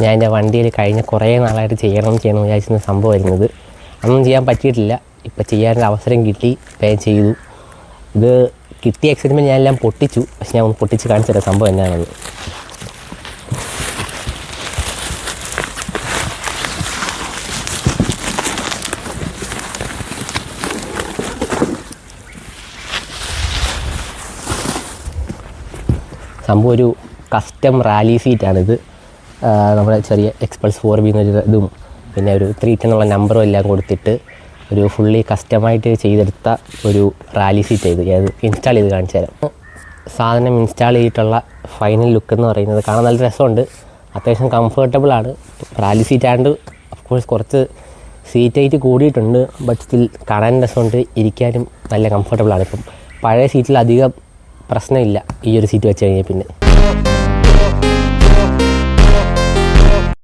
ഞാൻ എൻ്റെ വണ്ടിയിൽ കഴിഞ്ഞ കുറേ നാളായിട്ട് ചെയ്യണം വിചാരിച്ചിരുന്ന സംഭവം വരുന്നത്. അതൊന്നും ചെയ്യാൻ പറ്റിയിട്ടില്ല. ഇപ്പോൾ ചെയ്യാനൊരു അവസരം കിട്ടി, ചെയ്തു. ഇത് കിട്ടിയ എക്സൈറ്റ്മെൻറ്റ് ഞാനെല്ലാം പൊട്ടിച്ചു. പക്ഷെ ഞാൻ ഒന്ന് പൊട്ടിച്ച് കാണിച്ചു തരാം സംഭവം എന്നാണെന്ന്. സംഭവം ഒരു കസ്റ്റം റാലി സീറ്റാണിത്. നമ്മുടെ ചെറിയ എക്സ്പൾസ് 4B എന്നൊരു ഇതും പിന്നെ ഒരു 310 എന്നുള്ള നമ്പറും എല്ലാം കൊടുത്തിട്ട് ഒരു ഫുള്ളി കസ്റ്റമായിട്ട് ചെയ്തെടുത്ത ഒരു റാലി സീറ്റ് ഇത്. ഞാൻ ഇൻസ്റ്റാൾ ചെയ്ത് കാണിച്ചു തരാം. സാധനം ഇൻസ്റ്റാൾ ചെയ്തിട്ടുള്ള ഫൈനൽ ലുക്ക് എന്ന് പറയുന്നത് കാണാൻ നല്ല രസമുണ്ട്. അത്യാവശ്യം കംഫർട്ടബിളാണ്. റാലി സീറ്റ് ആയതുകൊണ്ട് ഓഫ്കോഴ്സ് കുറച്ച് സീറ്റ് ഹൈറ്റ് കൂടിയിട്ടുണ്ട്. ബട്ട് സ്റ്റിൽ കാണാൻ രസമുണ്ട്, ഇരിക്കാനും നല്ല കംഫർട്ടബിളാണ്. ഇപ്പം പഴയ സീറ്റിൽ അധികം പ്രശ്നമില്ല ഈ ഒരു സീറ്റ് വെച്ച് കഴിഞ്ഞാൽ. പിന്നെ